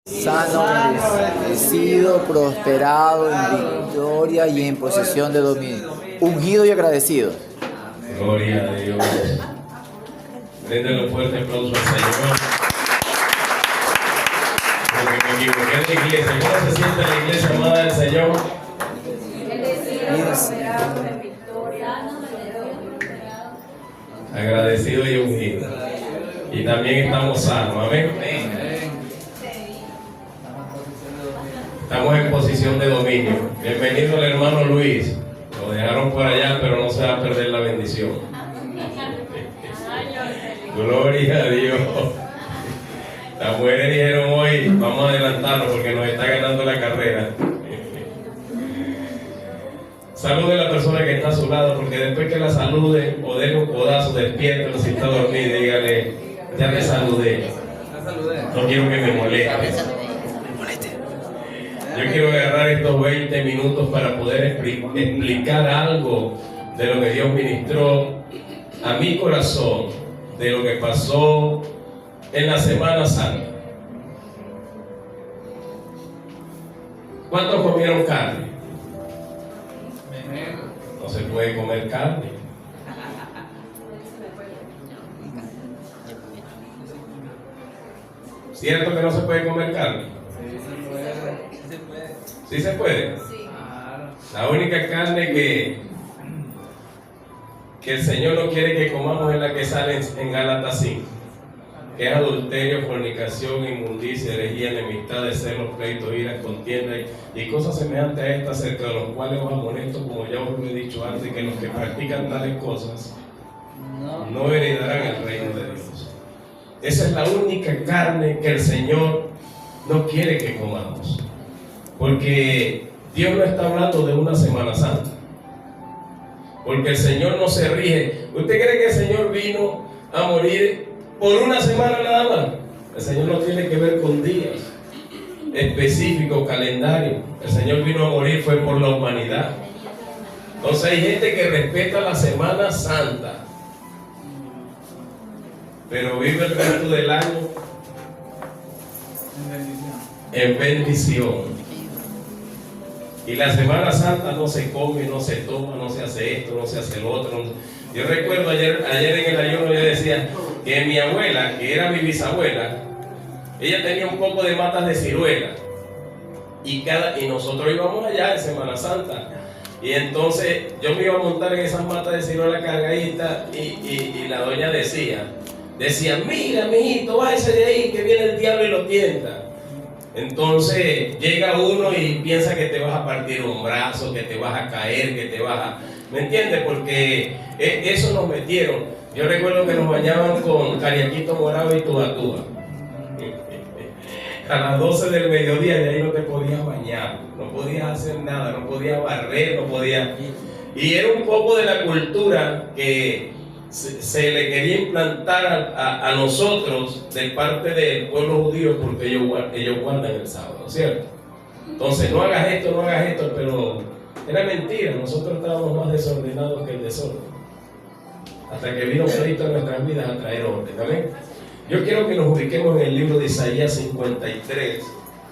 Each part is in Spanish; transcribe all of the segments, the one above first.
Sano, bendecido, prosperado, en victoria y en posesión de dominio. Ungido y agradecido. Gloria a Dios. Denle un fuerte aplauso al Señor. Porque me equivoqué de iglesia. ¿Cómo se siente la iglesia amada del Señor? Agradecido y ungido. Y también estamos sanos. Amén. Estamos en posición de dominio. Bienvenido al hermano Luis. Lo dejaron por allá, pero no se va a perder la bendición. Gloria a Dios. Las mujeres dijeron hoy, vamos a adelantarnos porque nos está ganando la carrera. Salude a la persona que está a su lado, porque después que la salude o déle un codazo, despiértelo si está dormido y dígale, ya te saludé. No quiero que me moleste. Yo quiero agarrar estos 20 minutos para poder explicar algo de lo que Dios ministró a mi corazón, de lo que pasó en la Semana Santa. ¿Cuántos comieron carne? No se puede comer carne. ¿Cierto que no se puede comer carne? ¿Sí se puede? La única carne que el Señor no quiere que comamos es la que sale en Gálatas 5, que es adulterio, fornicación, inmundicia, herejía, enemistad, celos, pleitos, iras, contiendas y cosas semejantes a estas, acerca de los cuales os amonesto, como ya os lo he dicho antes, que los que practican tales cosas no heredarán el reino de Dios. Esa es la única carne que el Señor no quiere que comamos, porque Dios no está hablando de una Semana Santa, porque el Señor no se rige. ¿Usted cree que el Señor vino a morir por una semana nada más? El Señor no tiene que ver con días específicos, calendario. El Señor vino a morir fue por la humanidad. Entonces hay gente que respeta la Semana Santa, pero vive el resto del año en bendición. Y la Semana Santa no se come, no se toma, no se hace esto, no se hace lo otro. Yo recuerdo ayer en el ayuno yo decía que mi abuela, que era mi bisabuela, ella tenía un poco de matas de ciruela. Y nosotros íbamos allá en Semana Santa. Y entonces yo me iba a montar en esas matas de ciruela cargaditas y la doña decía, mira, mijito, váyase de ahí que viene el diablo y lo tienta. Entonces llega uno y piensa que te vas a partir un brazo, que te vas a caer, que te vas a... ¿Me entiendes? Porque eso nos metieron. Yo recuerdo que nos bañaban con cariaquito morado y tubatúa. A las 12 del mediodía de ahí no te podías bañar, no podías hacer nada, no podías barrer, no podías... Y era un poco de la cultura que se le quería implantar a nosotros de parte del pueblo judío, porque ellos guardan el sábado, ¿cierto? Entonces no hagas esto, pero era mentira. Nosotros estábamos más desordenados que el desorden, hasta que vino Cristo en nuestras vidas a traer orden. ¿Amén? Yo quiero que nos ubiquemos en el libro de Isaías 53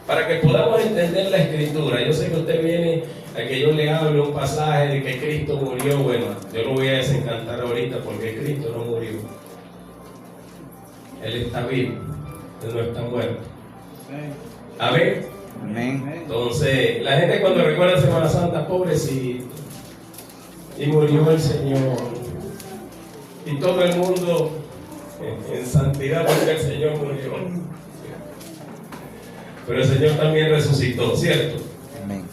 para que podamos entender la escritura. Yo sé que usted viene a que yo le hable un pasaje de que Cristo murió. Bueno, yo lo voy a desencantar ahorita porque Cristo no murió. Él está vivo, Él no está muerto. Amén. Amén. Entonces, la gente cuando recuerda Semana Santa, pobrecito, y murió el Señor. Y todo el mundo en santidad porque el Señor murió. Pero el Señor también resucitó, ¿cierto? Amén.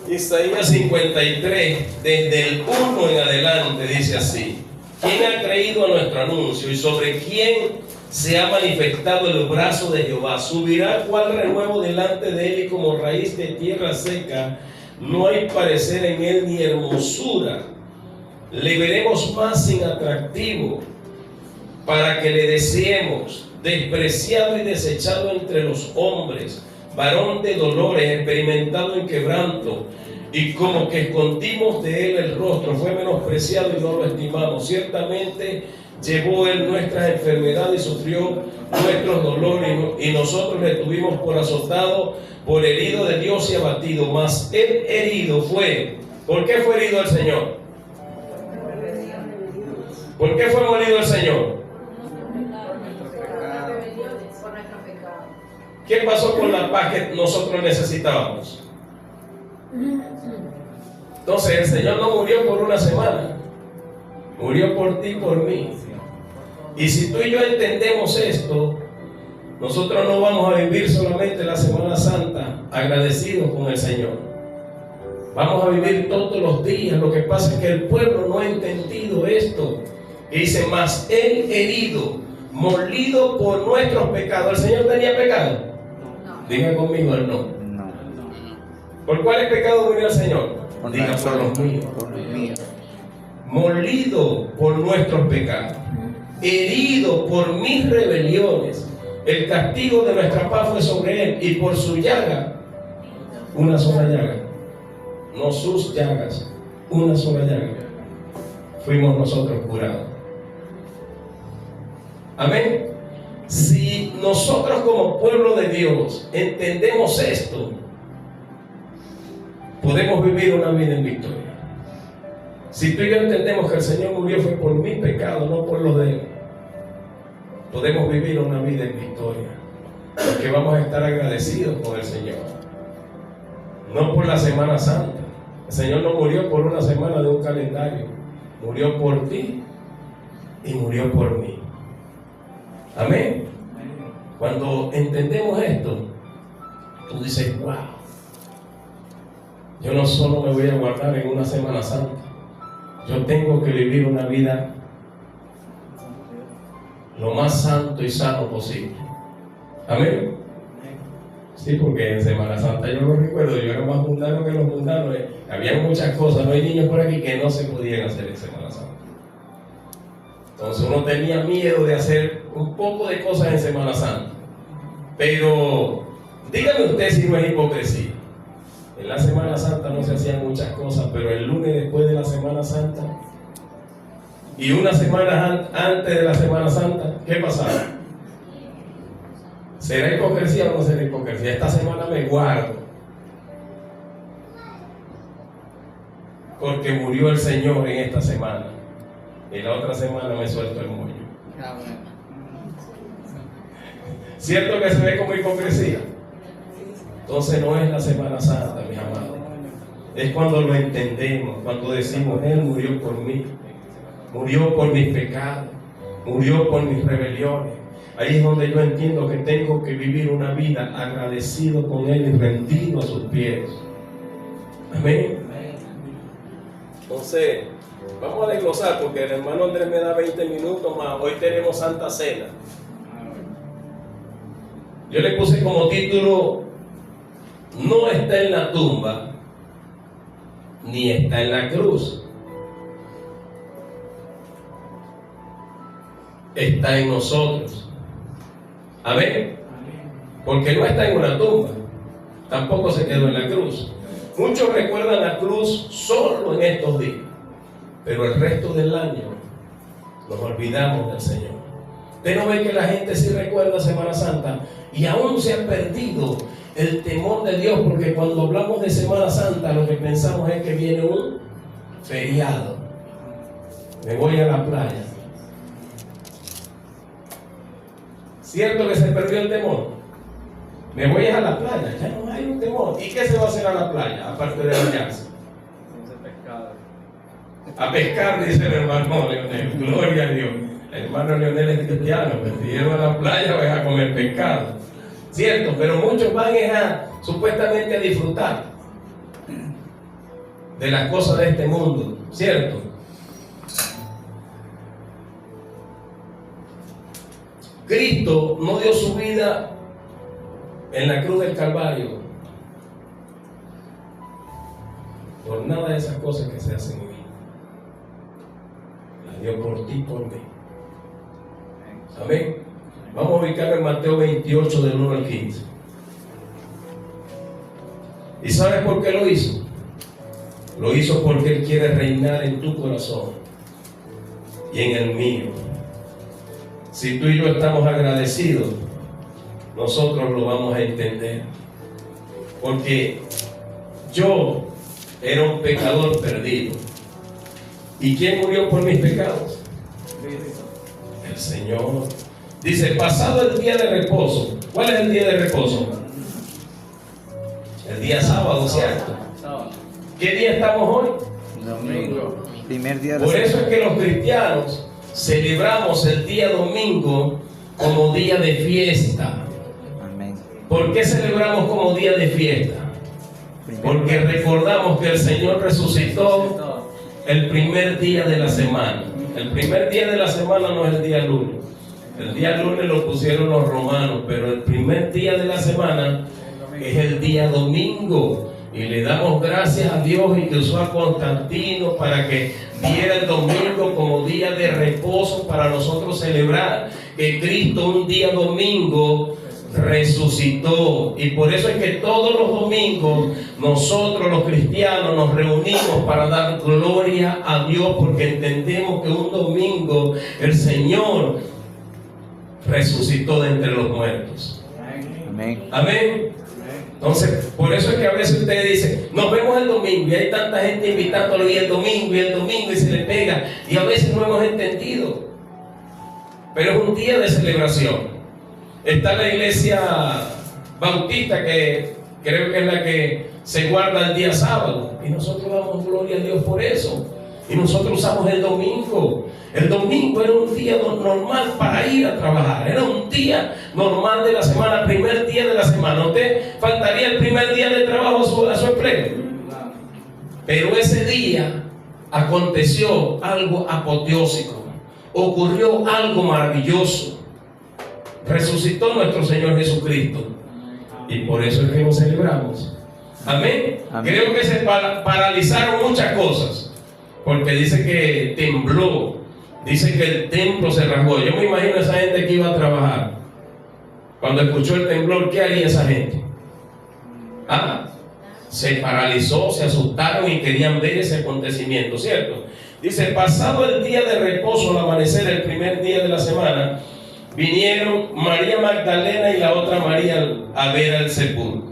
Isaías 53, desde el 1 en adelante, dice así: ¿Quién ha creído a nuestro anuncio y sobre quién se ha manifestado el brazo de Jehová? Subirá cual renuevo delante de él y como raíz de tierra seca. No hay parecer en él ni hermosura. Le veremos más sin atractivo para que le deseemos. Despreciado y desechado entre los hombres, varón de dolores, experimentado en quebranto, y como que escondimos de él el rostro, fue menospreciado y no lo estimamos. Ciertamente llevó Él nuestras enfermedades y sufrió nuestros dolores, y nosotros le tuvimos por azotado, por herido de Dios y abatido. Mas Él herido fue. ¿Por qué fue herido el Señor? ¿Por qué fue molido el Señor? ¿Qué pasó con la paz que nosotros necesitábamos? Entonces el Señor no murió por una semana, murió por ti y por mí. Y si tú y yo entendemos esto, nosotros no vamos a vivir solamente la Semana Santa agradecidos con el Señor. Vamos a vivir todos los días. Lo que pasa es que el pueblo no ha entendido esto. Y dice, mas Él herido, molido por nuestros pecados. ¿El Señor tenía pecado? No. Diga conmigo el no. No. ¿Por cuáles pecados murió el Señor? Diga por los míos. Por los míos. Molido por nuestros pecados, herido por mis rebeliones. El castigo de nuestra paz fue sobre Él, y por su llaga, una sola llaga, no sus llagas, una sola llaga, fuimos nosotros curados. Amén. Si nosotros como pueblo de Dios entendemos esto, podemos vivir una vida en victoria. Si tú y yo entendemos que el Señor murió fue por mi pecado, no por los de Él, podemos vivir una vida en victoria, porque vamos a estar agradecidos con el Señor, no por la Semana Santa. El Señor no murió por una semana de un calendario, murió por ti y murió por mí. Amén. Cuando entendemos esto, tú dices, wow, yo no solo me voy a guardar en una Semana Santa, yo tengo que vivir una vida lo más santo y sano posible. Amén. Sí, porque en Semana Santa yo lo recuerdo, yo era más mundano que los mundanos. Había muchas cosas, no hay niños por aquí que no se podían hacer en Semana Santa. Entonces uno tenía miedo de hacer un poco de cosas en Semana Santa. Pero dígame usted si no es hipocresía. En la Semana Santa no se hacían muchas cosas, pero el lunes después de la Semana Santa y una semana antes de la Semana Santa, ¿qué pasaba? ¿Será hipocresía o no será hipocresía? Esta semana me guardo, porque murió el Señor en esta semana, y la otra semana me suelto el moño. ¿Cierto que se ve como hipocresía? Entonces no es la Semana Santa, mis amados. Es cuando lo entendemos, cuando decimos, Él murió por mí, murió por mis pecados, murió por mis rebeliones. Ahí es donde yo entiendo que tengo que vivir una vida agradecido con Él y rendido a sus pies. Amén. Entonces, vamos a desglosar, porque el hermano Andrés me da 20 minutos más. Hoy tenemos Santa Cena. Yo le puse como título, no está en la tumba, ni está en la cruz. Está en nosotros. Amén. Porque no está en una tumba, tampoco se quedó en la cruz. Muchos recuerdan la cruz solo en estos días, pero el resto del año nos olvidamos del Señor. Usted no ve que la gente sí recuerda Semana Santa y aún se ha perdido el temor de Dios, porque cuando hablamos de Semana Santa lo que pensamos es que viene un feriado. Me voy a la playa. ¿Cierto que se perdió el temor? Me voy a la playa, ya no hay un temor. ¿Y qué se va a hacer a la playa, aparte de bañarse? A pescar, dice el hermano Leonel. Gloria a Dios. El hermano Leonel es cristiano, me pidieron a la playa, voy a comer pescado. Cierto, pero muchos van supuestamente a disfrutar de las cosas de este mundo, ¿cierto? Cristo no dio su vida en la cruz del Calvario por nada de esas cosas que se hacen hoy. La dio por ti y por mí. Amén. Vamos a ubicarlo en Mateo 28, del 1 al 15. ¿Y sabes por qué lo hizo? Lo hizo porque Él quiere reinar en tu corazón y en el mío. si tú y yo estamos agradecidos, nosotros lo vamos a entender. Porque yo era un pecador perdido. ¿Y quién murió por mis pecados? El Señor. Dice, pasado el día de reposo. ¿Cuál es el día de reposo? El día sábado, ¿cierto? ¿Qué día estamos hoy? Domingo. Primer día de Por la eso es que los cristianos celebramos el día domingo como día de fiesta. Amén. ¿Por qué celebramos como día de fiesta? Porque recordamos que el Señor resucitó el primer día de la semana. El primer día de la semana no es el día lunes. El día lunes lo pusieron los romanos, pero el primer día de la semana es el día domingo. Y le damos gracias a Dios y que usó a Constantino para que diera el domingo como día de reposo para nosotros celebrar que Cristo un día domingo resucitó. Y por eso es que todos los domingos nosotros los cristianos nos reunimos para dar gloria a Dios, porque entendemos que un domingo el Señor resucitó de entre los muertos. Amén. Amén. Entonces, por eso es que a veces ustedes dicen, nos vemos el domingo, y hay tanta gente invitándolo, y el domingo, y se le pega, y a veces no hemos entendido. Pero es un día de celebración. Está la iglesia bautista, que creo que es la que se guarda el día sábado, y nosotros damos gloria a Dios por eso. Y nosotros usamos el domingo. El domingo era un día normal para ir a trabajar. Era un día normal de la semana, primer día de la semana. ¿Usted faltaría el primer día de trabajo a su empleo? Pero ese día aconteció algo apoteósico. Ocurrió algo maravilloso. Resucitó nuestro Señor Jesucristo. Y por eso es que lo celebramos. Amén. Amén. Creo que se paralizaron muchas cosas. Porque dice que tembló, dice que el templo se rasgó. Yo me imagino a esa gente que iba a trabajar. Cuando escuchó el temblor, ¿qué haría esa gente? Se paralizó, se asustaron y querían ver ese acontecimiento, ¿cierto? Dice, pasado el día de reposo, al amanecer, el primer día de la semana, vinieron María Magdalena y la otra María a ver al sepulcro.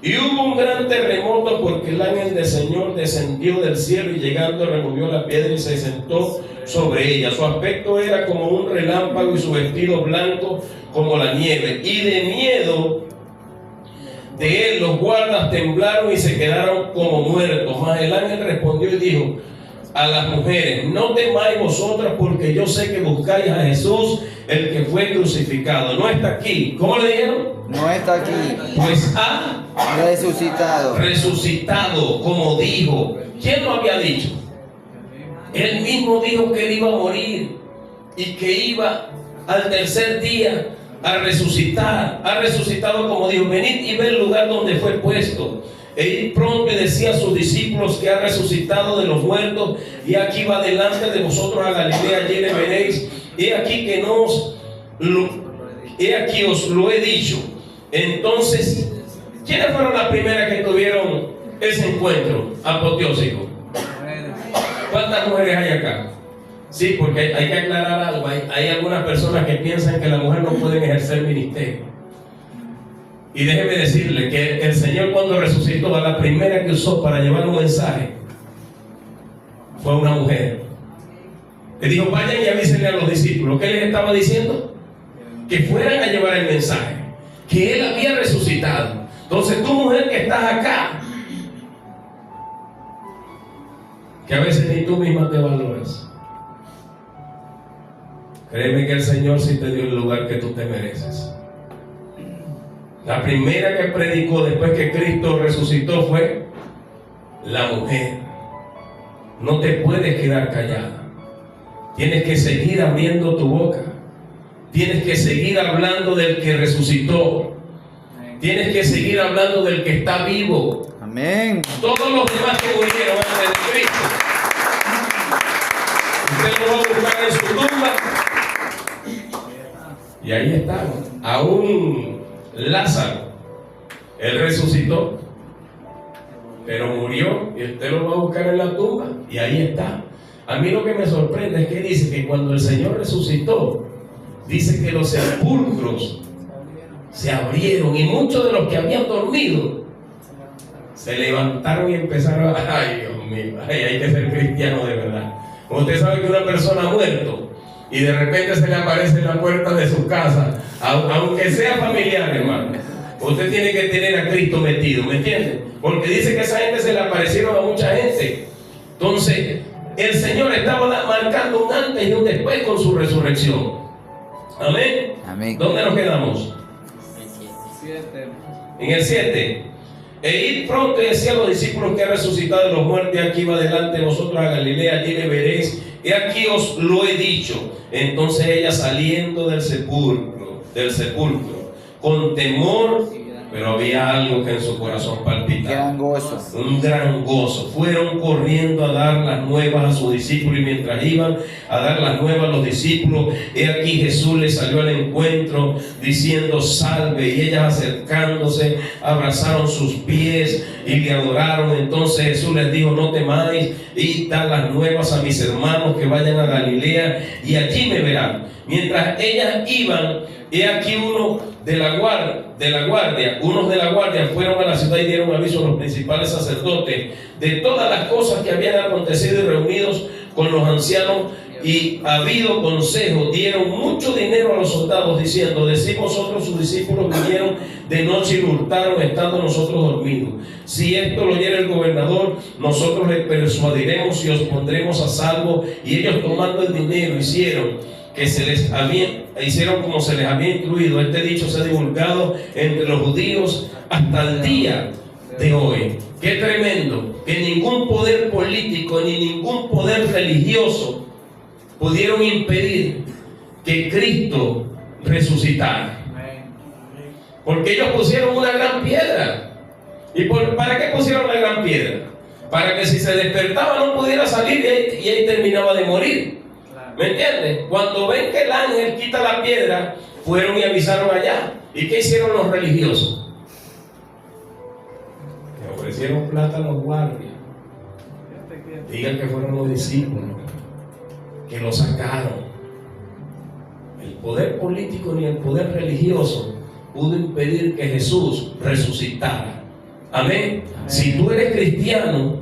Y hubo un gran terremoto, porque el ángel del Señor descendió del cielo y llegando removió la piedra y se sentó sobre ella. Su aspecto era como un relámpago y su vestido blanco como la nieve. Y de miedo de él los guardas temblaron y se quedaron como muertos. Mas el ángel respondió y dijo a las mujeres, no temáis vosotras, porque yo sé que buscáis a Jesús, el que fue crucificado. No está aquí. ¿Cómo le dijeron? No está aquí. Pues ha resucitado, como dijo. ¿Quién lo había dicho? Él mismo dijo que él iba a morir y que iba al tercer día a resucitar. Ha resucitado, como dijo. Venid y ve el lugar donde fue puesto. E pronto decía a sus discípulos que ha resucitado de los muertos, y aquí va delante de vosotros a Galilea, allí le veréis. He aquí os lo he dicho. Entonces, ¿quiénes fueron las primeras que tuvieron ese encuentro apoteósico? ¿Cuántas mujeres hay acá? Sí, porque hay que aclarar algo. Hay algunas personas que piensan que la mujer no puede ejercer ministerio. Y déjeme decirle que el Señor, cuando resucitó, a la primera que usó para llevar un mensaje fue una mujer. Le dijo, vayan y avísenle a los discípulos. ¿Qué les estaba diciendo? Que fueran a llevar el mensaje, que Él había resucitado. Entonces tú, mujer que estás acá, que a veces ni tú misma te valoras, créeme que el Señor sí te dio el lugar que tú te mereces. La primera que predicó después que Cristo resucitó fue la mujer. No te puedes quedar callada. Tienes que seguir abriendo tu boca. Tienes que seguir hablando del que resucitó. Tienes que seguir hablando del que está vivo. Amén. Todos los demás que murieron antes de Cristo, usted lo va a buscar en su tumba y ahí están. Aún Lázaro, él resucitó, pero murió, y usted lo va a buscar en la tumba y ahí está. A mí lo que me sorprende es que dice que cuando el Señor resucitó, dice que los sepulcros se abrieron y muchos de los que habían dormido se levantaron y empezaron a... Ay, Dios mío, hay que ser cristiano de verdad. Usted sabe que una persona ha muerto y de repente se le aparece en la puerta de su casa, aunque sea familiar, hermano. Usted tiene que tener a Cristo metido, ¿me entiende? Porque dice que esa gente se le aparecieron a mucha gente. Entonces, el Señor estaba marcando un antes y un después con su resurrección. Amén. Amén. ¿Dónde nos quedamos? En el 7. E id pronto y decía a los discípulos que ha resucitado de los muertos, aquí va delante de vosotros a Galilea, allí le veréis, y aquí os lo he dicho. Entonces ella, saliendo del sepulcro, con temor, pero había algo que en su corazón palpitaba. Gran gozo. Un gran gozo. Fueron corriendo a dar las nuevas a sus discípulos, y mientras iban a dar las nuevas a los discípulos, he aquí Jesús les salió al encuentro diciendo: salve. Y ellas, acercándose, abrazaron sus pies y le adoraron. Entonces Jesús les dijo: no temáis, y dad las nuevas a mis hermanos que vayan a Galilea y allí me verán. Mientras ellas iban, he aquí unos de la guardia fueron a la ciudad y dieron aviso a los principales sacerdotes de todas las cosas que habían acontecido, y reunidos con los ancianos y habido consejo, dieron mucho dinero a los soldados, diciendo: decid vosotros, sus discípulos vinieron de noche y lo hurtaron, estando nosotros dormidos. Si esto lo oyera el gobernador, nosotros le persuadiremos y os pondremos a salvo. Y ellos, tomando el dinero, hicieron como se les había instruido. Este dicho se ha divulgado entre los judíos hasta el día de hoy. Qué tremendo, que ningún poder político ni ningún poder religioso pudieron impedir que Cristo resucitara. Porque ellos pusieron una gran piedra. ¿Y para qué pusieron la gran piedra? Para que si se despertaba no pudiera salir y ahí terminaba de morir. ¿Me entiendes? Cuando ven que el ángel quita la piedra, fueron y avisaron allá. ¿Y qué hicieron los religiosos? Le ofrecieron plata a los guardias. Digan que fueron los discípulos que lo sacaron. El poder político ni el poder religioso pudo impedir que Jesús resucitara. Amén. Si tú eres cristiano,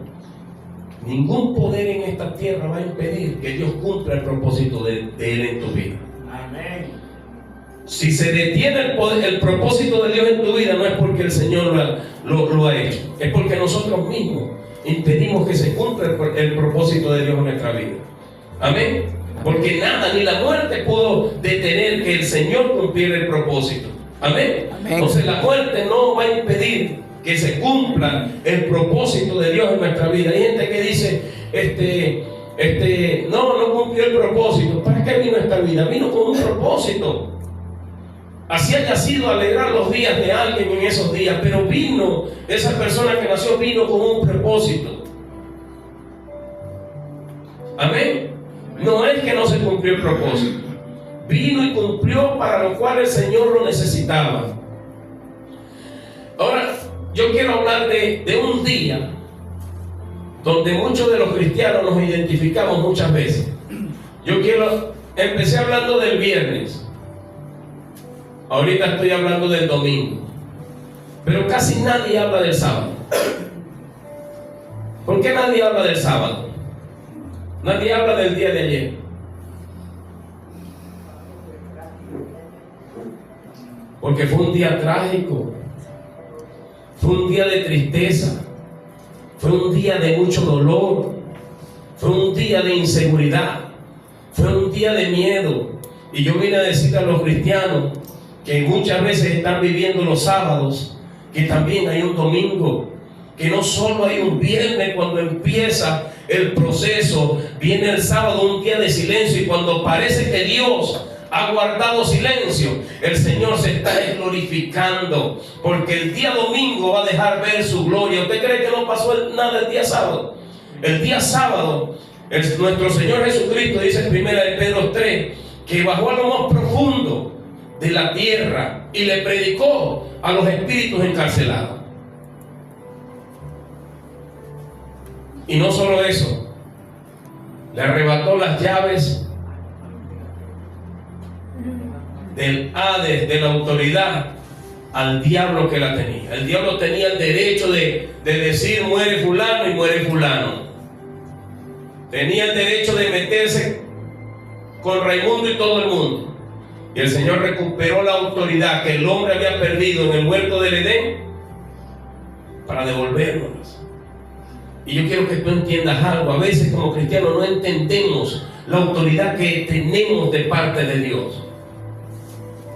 ningún poder en esta tierra va a impedir que Dios cumpla el propósito de Él en tu vida. Amén. Si se detiene el propósito de Dios en tu vida, no es porque el Señor lo ha hecho, es porque nosotros mismos impedimos que se cumpla el propósito de Dios en nuestra vida. Amén. Porque nada, ni la muerte pudo detener que el Señor cumpliera el propósito. Amén. Entonces la muerte no va a impedir que se cumpla el propósito de Dios en nuestra vida. Hay gente que dice, no cumplió el propósito. ¿Para qué vino esta vida? Vino con un propósito. Así haya sido alegrar los días de alguien en esos días, pero vino, esa persona que nació vino con un propósito. Amén. No es que no se cumplió el propósito. Vino y cumplió para lo cual el Señor lo necesitaba. Ahora, yo quiero hablar de un día donde muchos de los cristianos nos identificamos muchas veces. Empecé hablando del viernes. Ahorita estoy hablando del domingo. Pero casi nadie habla del sábado. ¿Por qué nadie habla del sábado? Nadie habla del día de ayer. Porque fue un día trágico. Fue un día de tristeza. Fue un día de mucho dolor. Fue un día de inseguridad. Fue un día de miedo. Y yo vine a decir a los cristianos que muchas veces están viviendo los sábados, que también hay un domingo, que no solo hay un viernes cuando empieza el proceso, viene el sábado, un día de silencio, y cuando parece que Dios ha guardado silencio, el Señor se está glorificando, porque el día domingo va a dejar ver su gloria. ¿Usted cree que no pasó nada el día sábado? El día sábado, nuestro Señor Jesucristo, dice en 1 Pedro 3, que bajó a lo más profundo de la tierra y le predicó a los espíritus encarcelados. Y no solo eso, le arrebató las llaves del Hades, de la autoridad, al diablo que la tenía. El diablo tenía el derecho de decir muere fulano y muere fulano. Tenía el derecho de meterse con Raimundo y todo el mundo. Y el Señor recuperó la autoridad que el hombre había perdido en el huerto del Edén para devolvernos. Y yo quiero que tú entiendas algo. A veces como cristianos no entendemos la autoridad que tenemos de parte de Dios.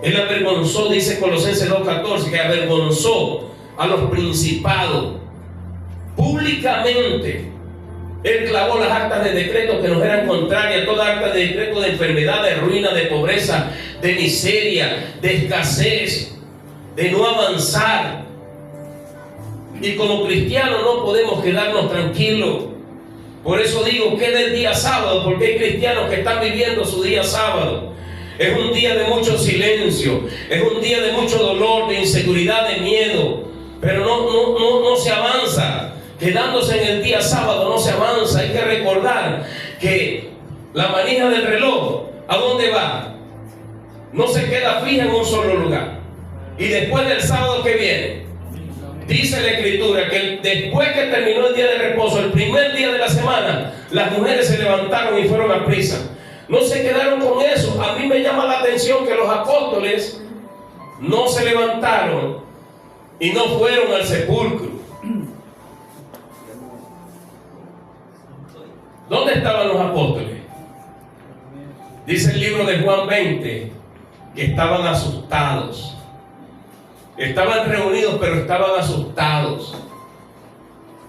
Él avergonzó, dice Colosenses 2:14, que avergonzó a los principados públicamente. Él clavó las actas de decreto que nos eran contrarias, toda acta de decreto de enfermedad, de ruina, de pobreza, de miseria, de escasez, de no avanzar. Y como cristianos no podemos quedarnos tranquilos. Por eso digo, queda el día sábado, porque hay cristianos que están viviendo su día sábado. Es un día de mucho silencio, es un día de mucho dolor, de inseguridad, de miedo, pero no se avanza. Quedándose en el día sábado no se avanza. Hay que recordar que la manija del reloj, ¿a dónde va? No se queda fija en un solo lugar. Y después del sábado que viene, dice la Escritura que después que terminó el día de reposo, el primer día de la semana, las mujeres se levantaron y fueron a prisa. No se quedaron con eso. A mí me llama la atención que los apóstoles no se levantaron y no fueron al sepulcro. ¿Dónde estaban los apóstoles? Dice el libro de Juan 20 que estaban asustados. Estaban reunidos, pero estaban asustados.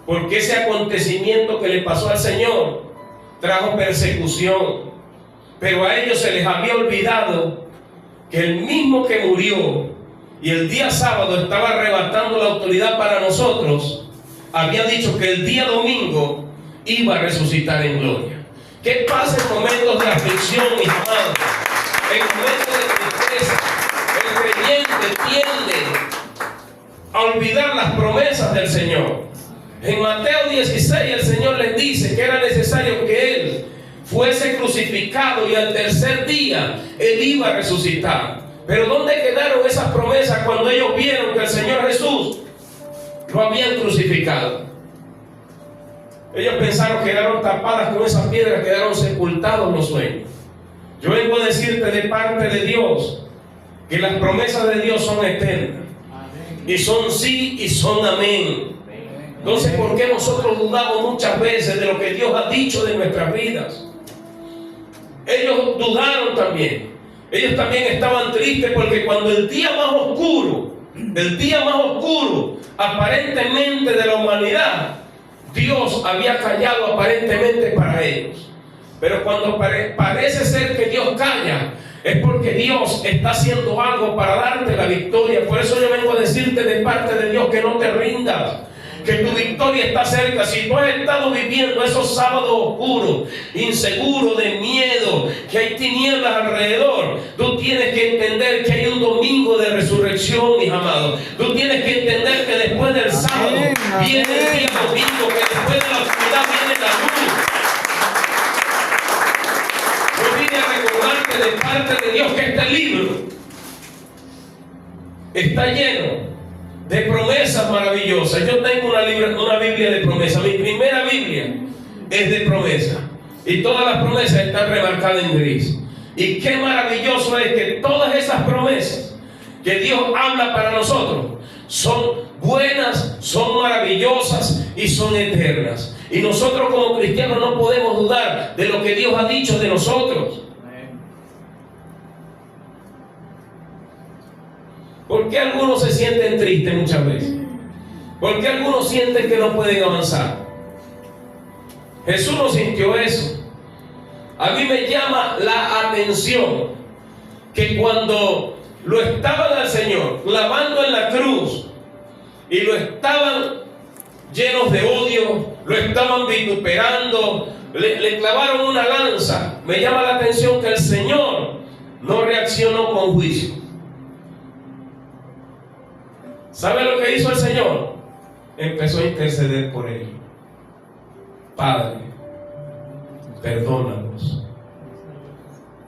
Porque ese acontecimiento que le pasó al Señor trajo persecución. Pero a ellos se les había olvidado que el mismo que murió y el día sábado estaba arrebatando la autoridad para nosotros, había dicho que el día domingo iba a resucitar en gloria. ¿Qué pasa en momentos de aflicción, mis amados? En momentos de tristeza, el creyente tiende a olvidar las promesas del Señor. En Mateo 16 el Señor les dice que era necesario que Él fuese crucificado y al tercer día Él iba a resucitar. Pero ¿dónde quedaron esas promesas cuando ellos vieron que el Señor Jesús lo habían crucificado? Ellos pensaron que quedaron tapadas con esas piedras, quedaron sepultados los sueños. Yo vengo a decirte de parte de Dios que las promesas de Dios son eternas. Y son sí y son amén. Entonces, ¿por qué nosotros dudamos muchas veces de lo que Dios ha dicho de nuestras vidas? Ellos dudaron también. Ellos también estaban tristes porque cuando el día más oscuro aparentemente de la humanidad, Dios había callado aparentemente para ellos. Pero cuando parece ser que Dios calla, es porque Dios está haciendo algo para darte la victoria. Por eso yo vengo a decirte de parte de Dios que no te rindas, que tu victoria está cerca. Si tú has estado viviendo esos sábados oscuros, inseguros, de miedo, que hay tinieblas alrededor, tú tienes que entender que hay un domingo de resurrección, mis amados. Tú tienes que entender que después del sábado viene el día domingo, que después de la oscuridad viene la luz. Yo vine a recordarte de parte de Dios que este libro está lleno de promesas maravillosas. Yo tengo una Biblia de promesas. Mi primera Biblia es de promesas. Y todas las promesas están remarcadas en gris. Y qué maravilloso es que todas esas promesas que Dios habla para nosotros son buenas, son maravillosas y son eternas. Y nosotros como cristianos no podemos dudar de lo que Dios ha dicho de nosotros. ¿Por qué algunos se sienten tristes muchas veces? ¿Por qué algunos sienten que no pueden avanzar? Jesús no sintió eso. A mí me llama la atención que cuando lo estaban al Señor clavando en la cruz y lo estaban llenos de odio, lo estaban vituperando, le clavaron una lanza, me llama la atención que el Señor no reaccionó con juicio. ¿Sabe lo que hizo el Señor? Empezó a interceder por ellos. Padre, perdónalos.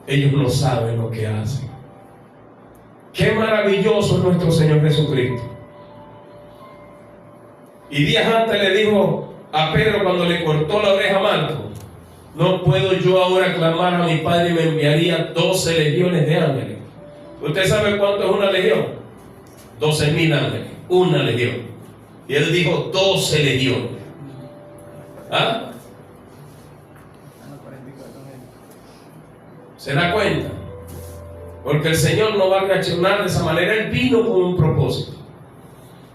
Ellos no saben lo que hacen. Qué maravilloso es nuestro Señor Jesucristo. Y días antes le dijo a Pedro cuando le cortó la oreja a Marco: no puedo yo ahora clamar a mi Padre y me enviaría 12 legiones de ángeles. ¿Usted sabe cuánto es una legión? 12.000 ángeles, una legión. Y él dijo 12 legiones. ¿Ah? ¿Se da cuenta? Porque el Señor no va a reaccionar de esa manera. Él vino con un propósito.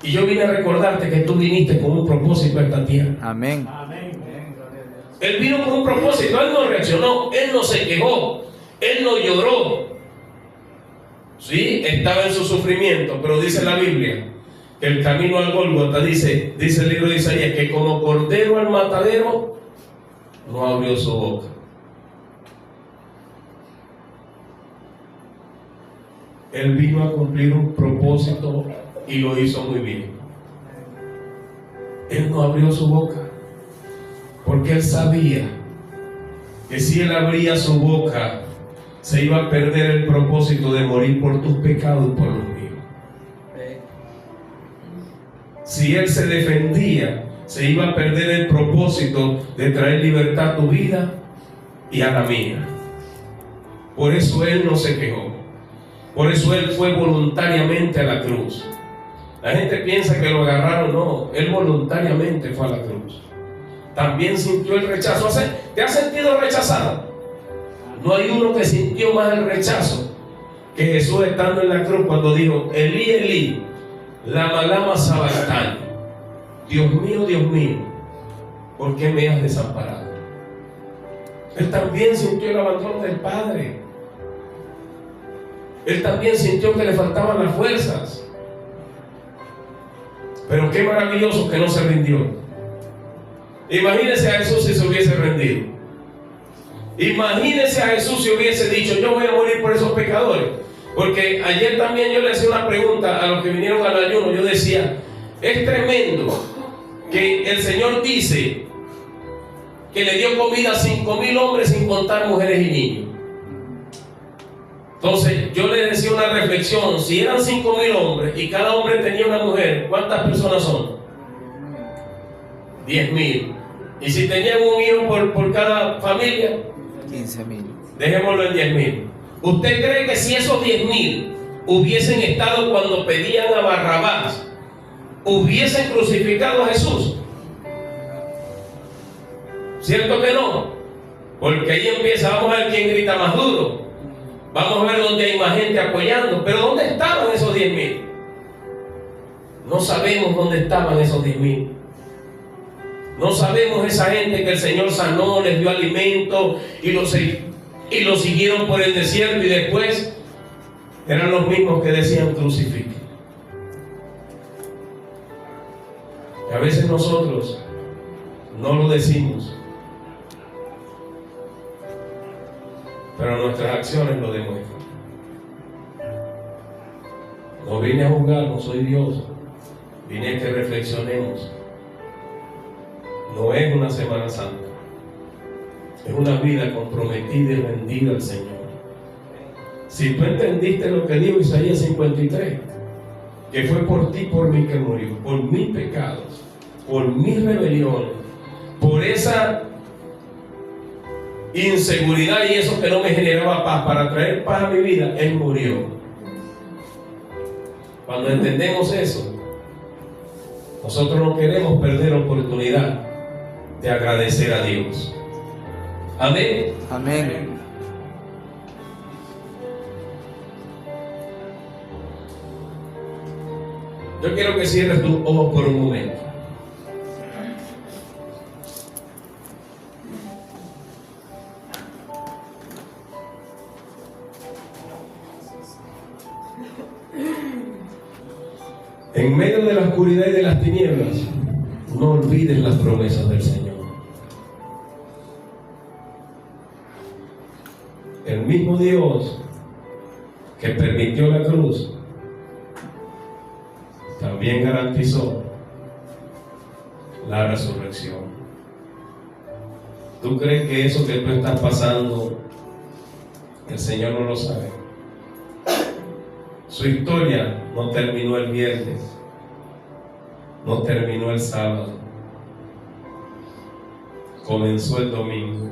Y yo vine a recordarte que tú viniste con un propósito a esta tierra. Amén. Él vino con un propósito. Él no reaccionó, él no se quejó, él no lloró. Sí, estaba en su sufrimiento, pero dice la Biblia que el camino al Gólgota, dice el libro de Isaías, que como cordero al matadero no abrió su boca. Él vino a cumplir un propósito y lo hizo muy bien. Él no abrió su boca porque él sabía que si él abría su boca se iba a perder el propósito de morir por tus pecados y por los míos. Si él se defendía, se iba a perder el propósito de traer libertad a tu vida y a la mía. Por eso él no se quejó. Por eso él fue voluntariamente a la cruz. La gente piensa que lo agarraron. No, él voluntariamente fue a la cruz. También sintió el rechazo. ¿Te has sentido rechazado? No hay uno que sintió más el rechazo que Jesús estando en la cruz cuando dijo: Elí, Elí, lama sabactani. Dios mío, ¿por qué me has desamparado? Él también sintió el abandono del Padre. Él también sintió que le faltaban las fuerzas. Pero qué maravilloso que no se rindió. Imagínese a Jesús si se hubiese rendido. Imagínese a Jesús si hubiese dicho: yo voy a morir por esos pecadores. Porque ayer también yo le hacía una pregunta a los que vinieron al ayuno. Yo decía: es tremendo que el Señor dice que le dio comida a 5.000 hombres sin contar mujeres y niños. Entonces yo le decía una reflexión: si eran 5.000 hombres y cada hombre tenía una mujer, ¿cuántas personas son? 10.000. Y si tenían un hijo por cada familia, 15.000. Dejémoslo en 10.000. ¿Usted cree que si esos 10.000 hubiesen estado cuando pedían a Barrabás, hubiesen crucificado a Jesús? ¿Cierto que no? Porque ahí empieza: vamos a ver quién grita más duro. Vamos a ver dónde hay más gente apoyando. Pero ¿dónde estaban esos 10.000? No sabemos dónde estaban esos 10.000. No sabemos esa gente que el Señor sanó, les dio alimento y los siguieron por el desierto, y después eran los mismos que decían: crucifiquen. Y a veces nosotros no lo decimos, pero nuestras acciones lo demuestran. No vine a juzgar, no soy Dios. Vine a que reflexionemos. No es una Semana Santa, es una vida comprometida y rendida al Señor. Si tú entendiste lo que dijo Isaías 53, que fue por ti, por mí que murió, por mis pecados, por mis rebeliones, por esa inseguridad y eso que no me generaba paz, para traer paz a mi vida, Él murió. Cuando entendemos eso, nosotros no queremos perder oportunidad de agradecer a Dios. Amén. Amén. Yo quiero que cierres tus ojos por un momento. En medio de la oscuridad y de las tinieblas, no olvides las promesas del Señor. El mismo Dios que permitió la cruz también garantizó la resurrección. ¿Tú crees que eso que tú estás pasando, el Señor no lo sabe? Su historia no terminó el viernes, no terminó el sábado, comenzó el domingo.